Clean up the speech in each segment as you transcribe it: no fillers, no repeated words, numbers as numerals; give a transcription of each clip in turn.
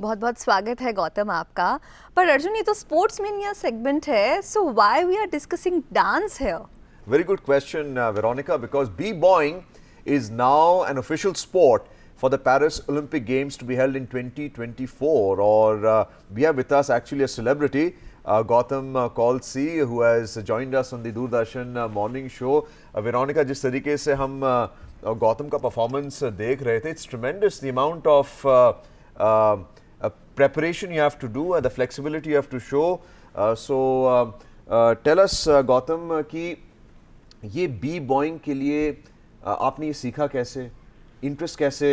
बहुत बहुत स्वागत है गौतम आपका। पर अर्जुन, ये तो स्पोर्ट्स मीडिया सेगमेंट है, so why we are discussing dance here? Very good question, Veronica, because b-boying is now an official sport for the Paris Olympic Games to be held in 2024. Or we have with us actually a celebrity, Gautam Kaulsi, who has joined us on the Doordarshan morning show. Veronica, जिस तरीके से हम गौतम का performance देख रहे थे, it's tremendous the amount of preparation you have to do and the flexibility you have to show. Tell us, Gautam, कि ये बी बॉइंग के लिए आपने ये सीखा कैसे, इंटरेस्ट कैसे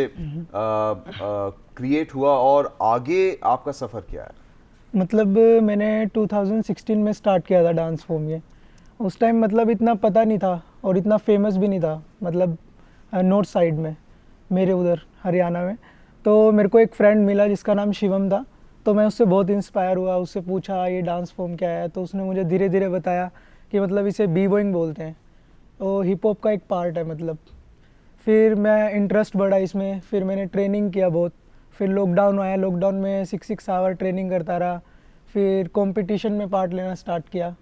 क्रिएट हुआ और आगे आपका सफ़र क्या है? मतलब मैंने 2016 में स्टार्ट किया था डांस फॉर्म ये। उस टाइम मतलब इतना पता नहीं था और इतना फेमस भी नहीं था, मतलब नॉर्थ साइड में, मेरे उधर हरियाणा में। तो मेरे को एक फ्रेंड मिला जिसका नाम शिवम था, तो मैं उससे बहुत इंस्पायर हुआ। उससे पूछा ये डांस फॉर्म क्या है, तो उसने मुझे धीरे धीरे बताया कि मतलब इसे बी बॉइंग बोलते हैं, तो हिप हॉप का एक पार्ट है मतलब। फिर मैं इंटरेस्ट बढ़ा इसमें, फिर मैंने ट्रेनिंग किया बहुत। फिर लॉकडाउन आया, लॉकडाउन में 6 आवर ट्रेनिंग करता रहा। फिर कंपटीशन में पार्ट लेना स्टार्ट किया।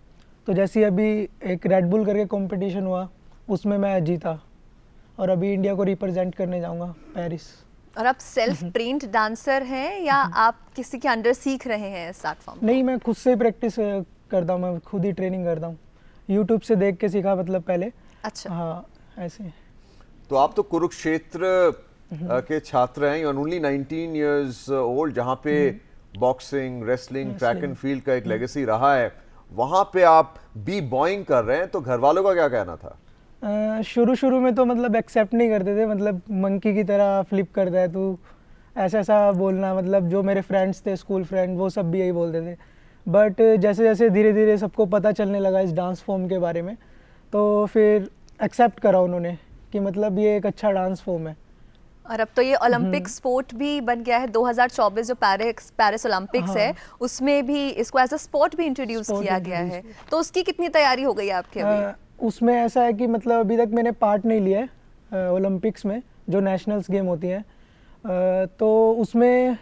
तो जैसे अभी एक रेड बुल करके कंपटीशन हुआ, उसमें मैं जीता और अभी इंडिया को रिप्रेजेंट करने जाऊंगा पेरिस। और आप सेल्फ ट्रेन्ड डांसर हैं या आप किसी के अंडर सीख रहे हैं इस आर्ट फॉर्म? नहीं, मैं खुद से प्रैक्टिस करता हूँ, मैं खुद ही ट्रेनिंग करता हूँ। यूट्यूब से देख के सीखा मतलब पहले। अच्छा। हाँ, ऐसे। तो आप तो कुरुक्षेत्र के छात्र हैं, और ओनली 19 इयर्स ओल्ड, जहाँ पे boxing, wrestling, track and field का एक लेगेसी रहा है, वहाँ पे आप बी बॉइंग कर रहे हैं, तो घर वालों का क्या कहना था? शुरू में तो मतलब एक्सेप्ट नहीं करते थे, मतलब मंकी की तरह फ्लिप करता है तू, ऐसा ऐसा बोलना। मतलब जो मेरे फ्रेंड्स थे, स्कूल फ्रेंड, वो सब भी यही बोलते थे। बट जैसे जैसे धीरे धीरे सबको पता चलने लगा इस डांस फॉर्म के बारे में, तो फिर एक्सेप्ट करा उन्होंने कि मतलब ये एक अच्छा डांस फॉर्म है। और अब तो ये ओलंपिक स्पोर्ट भी बन गया है। 2024 जो पेरिस ओलंपिक्स है, उसमें भी इसको एज अ स्पोर्ट भी इंट्रोड्यूस किया गया है। तो उसकी कितनी तैयारी हो गई है आपके अभी? उसमें ऐसा है कि मतलब अभी तक मैंने पार्ट नहीं लिया है ओलंपिक्स में, जो नेशनल्स गेम होती हैं। तो उसमें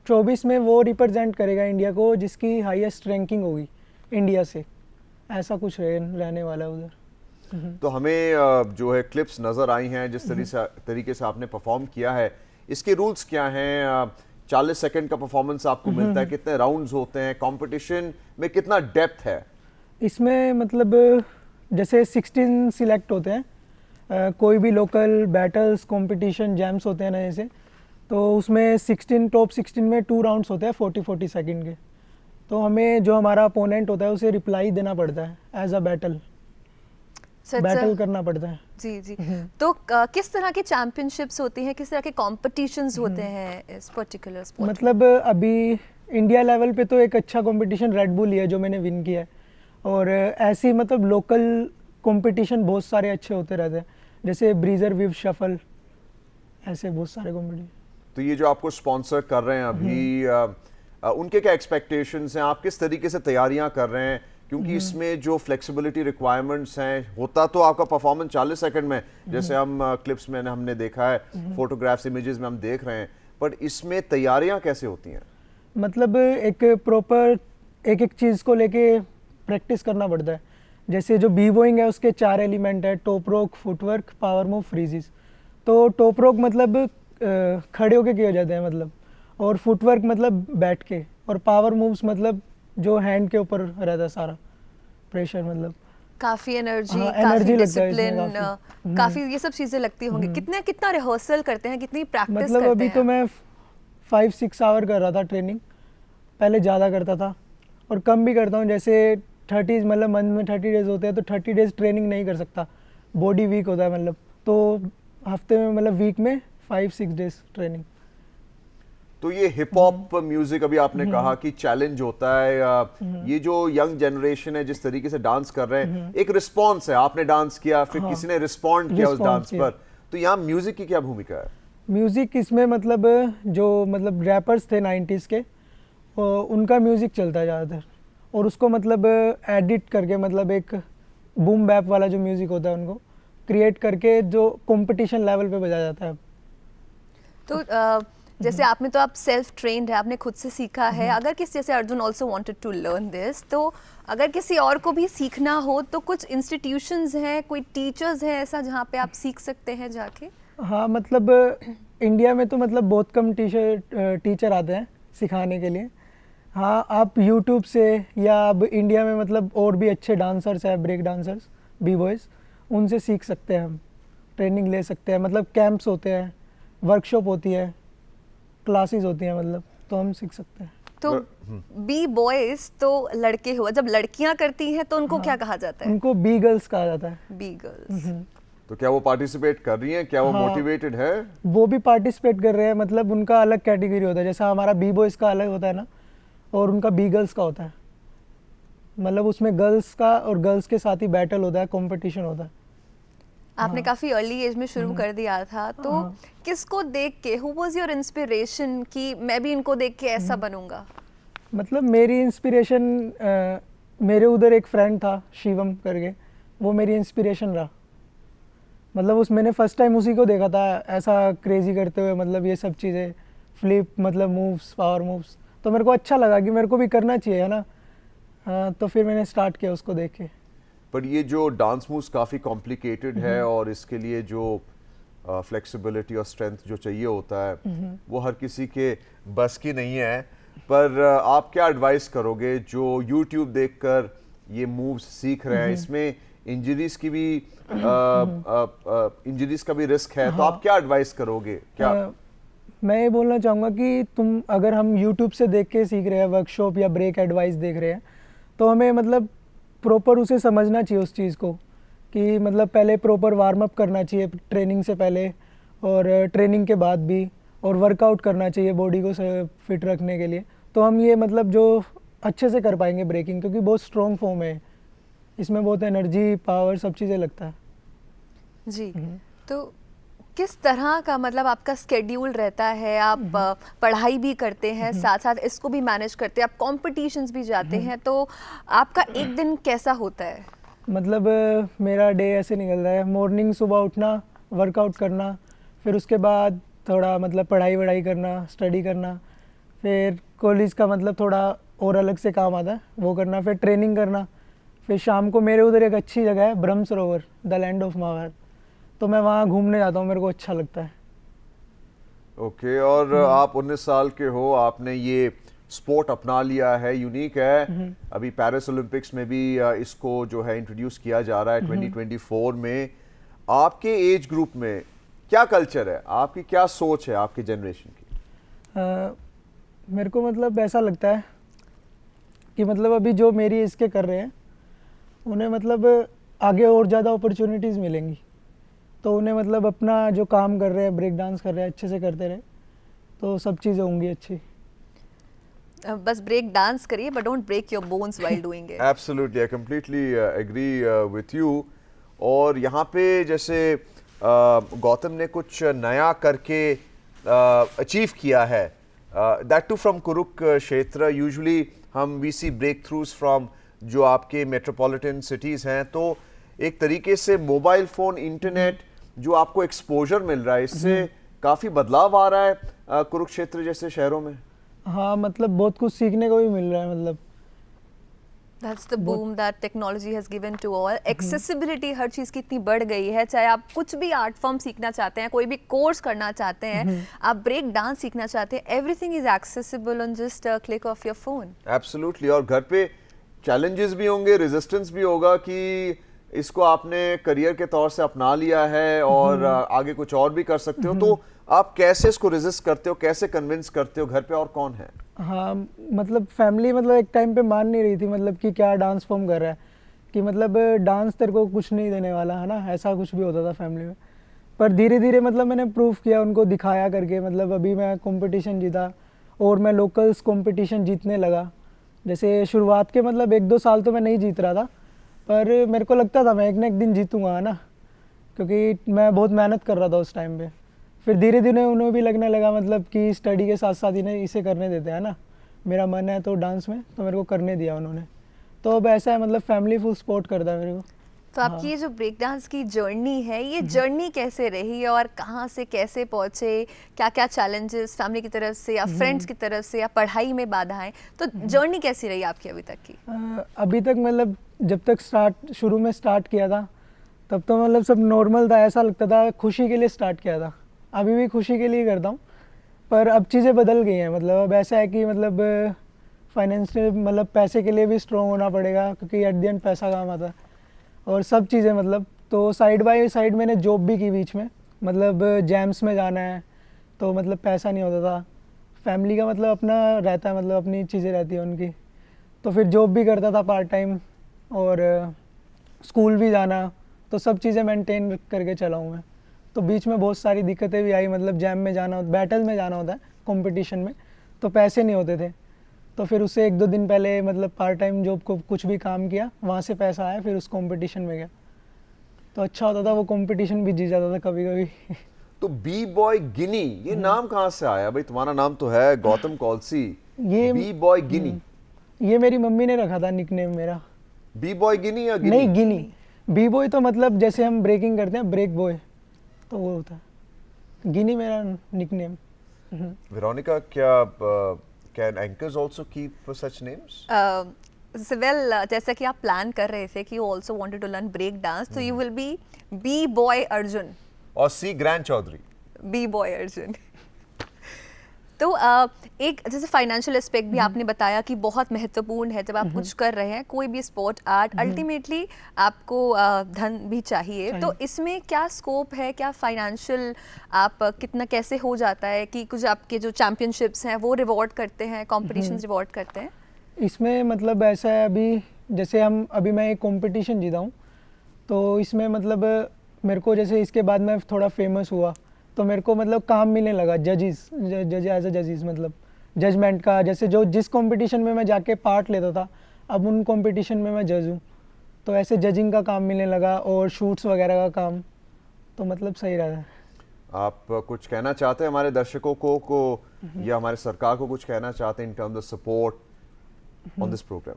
24 में वो रिप्रेजेंट करेगा इंडिया को जिसकी हाईएस्ट रैंकिंग होगी इंडिया से, ऐसा कुछ रहने वाला है उधर। तो हमें जो है क्लिप्स नज़र आई हैं, जिस तरीके से आपने परफॉर्म किया है, इसके रूल्स क्या हैं? 40 सेकंड का परफॉर्मेंस आपको मिलता है, कितने राउंड्स होते हैं, कंपटीशन में कितना डेप्थ है इसमें? मतलब जैसे 16 सिलेक्ट होते हैं, कोई भी लोकल बैटल्स, कंपटीशन, जैम्स होते हैं ना जैसे, तो उसमें 16 टॉप 16 में 2 राउंड्स होते हैं 40-40 सेकंड के। तो हमें जो हमारा अपोनेंट होता है उसे रिप्लाई देना पड़ता है एज अ बैटल, बैटल करना पड़ता है। जी जी। तो किस तरह के चैंपियनशिप्स होती हैं, किस तरह के कॉम्पिटिशन्स होते हैं इस पर्टिकुलर स्पोर्ट? मतलब अभी इंडिया लेवल पे तो एक अच्छा कंपटीशन रेड बुल ही है जो मैंने विन किया है, और ऐसे ही मतलब लोकल कंपटीशन बहुत सारे अच्छे होते रहते हैं, जैसे ब्रीजर विव शफल, ऐसे बहुत सारे कंपटीशन। तो ये जो आपको स्पॉन्सर कर रहे हैं अभी, उनके क्या एक्सपेक्टेशंस हैं? आप किस तरीके से तैयारियां कर रहे हैं? क्योंकि इसमें जो फ्लेक्सिबिलिटी रिक्वायरमेंट्स हैं, होता तो आपका परफॉर्मेंस 40 सेकंड में, जैसे हम क्लिप्स में हमने देखा है, फोटोग्राफ्स, इमेजेस में हम देख रहे हैं, पर इसमें तैयारियां कैसे होती हैं? मतलब एक प्रॉपर एक एक चीज़ को लेके प्रैक्टिस करना पड़ता है। जैसे जो बी बॉइंग है उसके 4 एलिमेंट है: टॉप रोक, फुटवर्क, पावर मूव, फ्रीजेस। तो टॉप रोक मतलब खड़े होके किए जाते हैं मतलब, और फुटवर्क मतलब बैठ के, और पावर मूव्स मतलब जो हैंड के ऊपर रहता है सारा प्रेशर। मतलब काफी एनर्जी, हाँ, काफी एनर्जी डिसिप्लिन, काफी ये सब चीजें लगती होंगी। कितना रिहर्सल करते हैं, कितनी प्रैक्टिस मतलब करते अभी हैं? तो मैं 5-6 आवर कर रहा था ट्रेनिंग, पहले ज़्यादा करता था और कम भी करता हूँ। जैसे 30 मतलब मंथ में 30 डेज होते हैं, तो 30 डेज ट्रेनिंग नहीं कर सकता, बॉडी वीक होता है मतलब। तो हफ्ते में मतलब वीक में 5-6 डेज ट्रेनिंग। तो ये हिप हॉप म्यूजिक, अभी आपने कहा कि चैलेंज होता है, ये जो यंग जनरेशन है जिस तरीके से डांस कर रहे हैं, एक रिस्पॉन्स है, आपने डांस किया, फिर किसी ने रिस्पॉन्ड किया उस डांस पर, तो यहाँ म्यूजिक की क्या भूमिका है? म्यूज़िक इसमें मतलब जो मतलब रैपर्स थे 90s के, उनका म्यूज़िक चलता है ज़्यादातर, और उसको मतलब एडिट करके, मतलब एक बूम बैप वाला जो म्यूज़िक होता है उनको क्रिएट करके जो कंपटीशन लेवल पे बजाया जाता है। तो जैसे आपने तो आप सेल्फ ट्रेन्ड है, आपने खुद से सीखा है, अगर किसी जैसे Arjun also wanted to learn this, तो अगर किसी और को भी सीखना हो तो कुछ इंस्टीट्यूशंस हैं, कोई टीचर्स हैं ऐसा जहाँ पे आप सीख सकते हैं जाके? हाँ मतलब इंडिया में तो मतलब बहुत कम टीचर आते हैं सिखाने के लिए। हाँ आप यूट्यूब से या अब इंडिया में मतलब और भी अच्छे डांसर्स हैं, ब्रेक डांसर्स, बी बॉयज़, उनसे सीख सकते हैं हम, ट्रेनिंग ले सकते हैं। मतलब कैंप्स होते हैं, वर्कशॉप होती है, क्लासेस होती हैं, मतलब तो हम सीख सकते हैं। तो बी बॉयज तो लड़के हुआ, जब लड़कियां करती हैं तो उनको क्या कहा जाता है? उनको बी गर्ल्स कहा जाता है। B girls. तो क्या वो पार्टिसिपेट कर रही हैं, क्या वो हाँ। मोटिवेटेड है? वो भी पार्टिसिपेट कर रहे हैं, मतलब उनका अलग कैटेगरी होता है, जैसा हमारा बी बॉयज़ का अलग होता है ना, और उनका बी गर्ल्स का होता है। मतलब उसमें गर्ल्स का और गर्ल्स के साथ ही बैटल होता है, कंपटीशन होता है। आपने काफी अर्ली एज में शुरू कर दिया था, तो किसको देख के, हु वाज योर इंस्पिरेशन कि मैं भी इनको देख के ऐसा बनूंगा? मतलब मेरी इंस्पिरेशन मेरे उधर एक फ्रेंड था शिवम करके, वो मेरी इंस्पिरेशन रहा। मतलब मैंने फर्स्ट टाइम उसी को देखा था ऐसा क्रेजी करते हुए, मतलब ये सब चीज़ें, फ्लिप, मतलब मूव्स, पावर मूव्स, तो मेरे को अच्छा लगा कि मेरे को भी करना चाहिए, है ना। तो फिर मैंने स्टार्ट किया उसको देख के। पर ये जो डांस मूव्स काफ़ी कॉम्प्लिकेटेड है और इसके लिए जो फ्लेक्सिबिलिटी और स्ट्रेंथ जो चाहिए होता है वो हर किसी के बस की नहीं है। पर आप क्या एडवाइस करोगे जो YouTube देखकर ये मूव्स सीख रहे हैं? इसमें इंजरीज की भी इंजरीज का भी रिस्क है, तो आप क्या एडवाइस करोगे? क्या मैं ये बोलना चाहूँगा कि तुम, अगर हम YouTube से देख के सीख रहे हैं, वर्कशॉप या ब्रेक एडवाइस देख रहे हैं, तो हमें मतलब प्रॉपर उसे समझना चाहिए उस चीज़ को, कि मतलब पहले प्रॉपर वार्म अप करना चाहिए ट्रेनिंग से पहले और ट्रेनिंग के बाद भी, और वर्कआउट करना चाहिए बॉडी को फिट रखने के लिए। तो हम ये मतलब जो अच्छे से कर पाएंगे ब्रेकिंग, क्योंकि बहुत स्ट्रॉन्ग फॉर्म है, इसमें बहुत एनर्जी, पावर, सब चीज़ें लगता है। जी, तो किस तरह का मतलब आपका स्केड्यूल रहता है? आप पढ़ाई भी करते हैं, साथ साथ इसको भी मैनेज करते हैं, आप कॉम्पिटिशन्स भी जाते हैं, तो आपका एक दिन कैसा होता है? मतलब मेरा डे ऐसे निकल रहा है, मॉर्निंग सुबह उठना, वर्कआउट करना, फिर उसके बाद थोड़ा मतलब पढ़ाई वढ़ाई करना, स्टडी करना, फिर कॉलेज का मतलब थोड़ा और अलग से काम आता है वो करना, फिर ट्रेनिंग करना, फिर शाम को मेरे उधर एक अच्छी जगह है ब्रह्म सरोवर, द लैंड ऑफ महाभारत, तो मैं वहाँ घूमने जाता हूँ, मेरे को अच्छा लगता है। ओके, और आप 19 साल के हो, आपने ये स्पोर्ट अपना लिया है, यूनिक है। अभी पेरिस ओलंपिक्स में भी इसको जो है इंट्रोड्यूस किया जा रहा है 2024 में। आपके एज ग्रुप में क्या कल्चर है, आपकी क्या सोच है आपके जनरेशन की? मेरे को मतलब ऐसा लगता है कि मतलब अभी जो मेरी एज के कर रहे हैं उन्हें मतलब आगे और ज़्यादा अपॉर्चुनिटीज़ मिलेंगी, तो उन्हें मतलब अपना जो काम कर रहे हैं, ब्रेक डांस कर रहे हैं, अच्छे से करते रहे तो सब चीज़ें होंगी अच्छी। बस ब्रेक डांस करिए, but don't break your bones while doing it. Absolutely, I completely agree with you. और यहाँ पे जैसे गौतम ने कुछ नया करके अचीव किया है, that too from Kurukshetra. Usually हम we see breakthroughs from जो आपके मेट्रोपॉलिटन सिटीज़ हैं, तो एक तरीके से मोबाइल फ़ोन, इंटरनेट जो आपको एक्सपोजर मिल रहा है, इससे काफ़ी बदलाव आ रहा है कुरुक्षेत्र जैसे शहरों में। हाँ मतलब बहुत कुछ सीखने को भी मिल रहा है। मतलब That's the boom that technology has given to all. Accessibility हर चीज़ की इतनी बढ़ गई है, चाहे आप कुछ भी आर्ट फॉर्म सीखना चाहते हैं, कोई भी कोर्स करना चाहते हैं, आप ब्रेक डांस सीखना चाहते हैं, everything is accessible on just a click of your phone. Absolutely, और घर पे चैलेंजेस भी होंगे, रेजिस्टेंस भी होगा कि इसको आपने करियर के तौर से अपना लिया है और आगे कुछ और भी कर सकते हो, तो आप कैसे इसको रेजिस्ट करते हो, कैसे कन्विंस करते हो? घर पे और कौन है? हाँ मतलब फैमिली मतलब एक टाइम पे मान नहीं रही थी, मतलब कि क्या डांस फॉर्म कर रहा है, कि मतलब डांस तेरे को कुछ नहीं देने वाला है ना, ऐसा कुछ भी होता था फैमिली में। पर धीरे धीरे मतलब मैंने प्रूफ किया उनको दिखाया करके, मतलब अभी मैं कंपटीशन जीता और मैं लोकल्स कंपटीशन जीतने लगा। जैसे शुरुआत के मतलब 1-2 साल तो मैं नहीं जीत रहा था, पर मेरे को लगता था मैं एक ना एक दिन जीतूँगा, है ना, क्योंकि मैं बहुत मेहनत कर रहा था उस टाइम पे। फिर धीरे धीरे उन्हें भी लगने लगा मतलब कि स्टडी के साथ साथ इन्हें इसे करने देते हैं ना, मेरा मन है तो डांस में, तो मेरे को करने दिया उन्होंने। तो अब ऐसा है मतलब फैमिली फुल सपोर्ट करता है मेरे को। तो आपकी ये जो ब्रेक डांस की जर्नी है, ये जर्नी कैसे रही और कहाँ से कैसे पहुँचे, क्या क्या चैलेंजेस फैमिली की तरफ से या फ्रेंड्स की तरफ से या पढ़ाई में बाधाएं, तो जर्नी कैसी रही आपकी अभी तक की? अभी तक मतलब जब तक शुरू में स्टार्ट किया था तब तो मतलब सब नॉर्मल था, ऐसा लगता था खुशी के लिए स्टार्ट किया था। अभी भी खुशी के लिए करता हूँ, पर अब चीज़ें बदल गई हैं। मतलब अब ऐसा है कि मतलब फाइनेंशियल मतलब पैसे के लिए भी स्ट्रॉन्ग होना पड़ेगा, क्योंकि एट द एंड पैसा काम आता है और सब चीज़ें मतलब। तो साइड बाय साइड मैंने जॉब भी की बीच में, मतलब जैम्स में जाना है तो मतलब पैसा नहीं होता था। फैमिली का मतलब अपना रहता है, मतलब अपनी चीज़ें रहती हैं उनकी, तो फिर जॉब भी करता था पार्ट टाइम और स्कूल भी जाना, तो सब चीज़ें मेंटेन करके चला हूँ मैं। तो बीच में बहुत सारी दिक्कतें भी आई, मतलब जैम में जाना बैटल में जाना होता है कंपटीशन में, तो पैसे नहीं होते थे। तो फिर उससे 1-2 दिन पहले मतलब पार्ट टाइम जॉब को कुछ भी काम किया, वहाँ से पैसा आया, फिर उस कंपटीशन में गया तो अच्छा होता था। वो कंपटीशन भी जीत जाता था कभी कभी। तो बी बॉय गिनी, ये नाम कहाँ से आया भाई? तुम्हारा नाम तो है गौतम कौलसी, ये बी बॉय गिनी। ये मेरी मम्मी ने रखा था निकनेम मेरा। बी बॉय गिनी या गिनी? नहीं, गिनी। बी बॉय तो मतलब जैसे हम ब्रेकिंग करते हैं, ब्रेक बॉय, तो वो होता है। गिनी मेरा निकनेम। वेरोनिका, क्या can anchors also keep such names? जैसा कि आप प्लान कर रहे थे कि you also wanted to learn break dance, तो you will be boy Arjun और सी grand Chaudhary. B boy Arjun. तो एक जैसे फाइनेंशियल एस्पेक्ट भी आपने बताया कि बहुत महत्वपूर्ण है जब आप कुछ कर रहे हैं, कोई भी स्पोर्ट आर्ट, अल्टीमेटली आपको धन भी चाहिए। तो इसमें क्या स्कोप है, क्या फाइनेंशियल आप कितना कैसे हो जाता है कि कुछ आपके जो चैंपियनशिप्स हैं वो रिवॉर्ड करते हैं, कॉम्पिटिशन्स रिवॉर्ड करते हैं? इसमें मतलब ऐसा है, अभी जैसे अभी मैं एक कंपटीशन जीता हूँ, तो इसमें मतलब मेरे को जैसे इसके बाद मैं थोड़ा फेमस हुआ तो मेरे को मतलब काम मिलने लगा जज एज अ जजेस, मतलब जजमेंट का। जैसे जिस कंपटीशन में मैं जाके पार्ट लेता था, अब उन कंपटीशन में मैं जज हूँ, तो ऐसे जजिंग का काम मिलने लगा और शूट्स वगैरह का काम, तो मतलब सही रहा है। आप कुछ कहना चाहते हैं हमारे दर्शकों को या हमारे सरकार को कुछ कहना चाहते हैं in terms of support on this programme?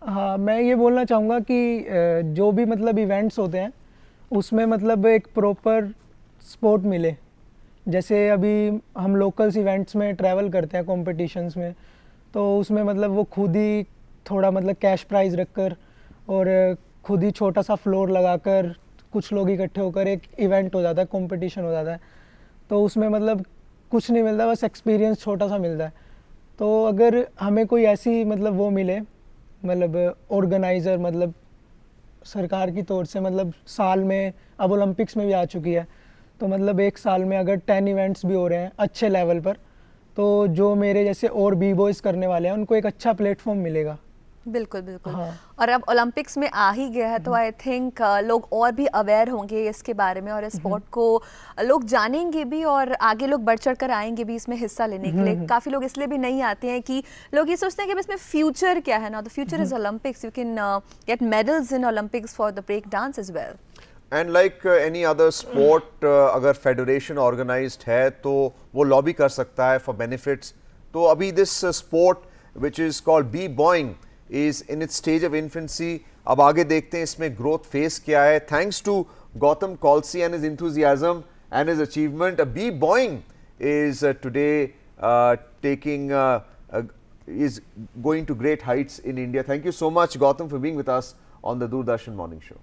हाँ, मैं ये बोलना चाहूँगा कि जो भी मतलब इवेंट्स होते हैं उसमें मतलब एक प्रॉपर सपोर्ट मिले। जैसे अभी हम लोकल्स इवेंट्स में ट्रैवल करते हैं कॉम्पिटिशन्स में, तो उसमें मतलब वो खुद ही थोड़ा मतलब कैश प्राइज़ रखकर और खुद ही छोटा सा फ्लोर लगाकर कुछ लोग इकट्ठे होकर एक इवेंट हो जाता है, कंपटीशन हो जाता है। तो उसमें मतलब कुछ नहीं मिलता, बस एक्सपीरियंस छोटा सा मिलता है। तो अगर हमें कोई ऐसी मतलब वो मिले, मतलब ऑर्गेनाइज़र, मतलब सरकार की तौर से, मतलब साल में अब ओलंपिक्स में भी आ चुकी है, तो मतलब एक साल में अगर 10 इवेंट्स भी हो रहे हैं अच्छे लेवल पर, तो जो मेरे जैसे और बी बॉयज़ करने वाले हैं उनको एक अच्छा प्लेटफॉर्म मिलेगा। बिल्कुल बिल्कुल। हाँ। और अब ओलंपिक्स में आ ही गया है तो आई थिंक लोग और भी अवेयर होंगे इसके बारे में और इस स्पोर्ट को लोग जानेंगे भी और आगे लोग बढ़ चढ़ कर आएंगे भी इसमें हिस्सा लेने के लिए। काफ़ी लोग इसलिए भी नहीं आते हैं कि लोग ये सोचते हैं कि इसमें फ्यूचर क्या है ना, the future is Olympics, you can get medals in Olympics for the break dance as well. And like any other sport, अगर फेडरेशन ऑर्गेनाइज्ड है तो वो लॉबी कर सकता है फॉर बेनिफिट्स। तो अभी this sport which is called B boying is in its stage of infancy. अब आगे देखते हैं इसमें growth phase क्या है. Thanks to Gautam Kholsi and his enthusiasm and his achievement, B Boeing is today is going to great heights in India. Thank you so much, Gautam, for being with us on the Doordarshan Morning Show.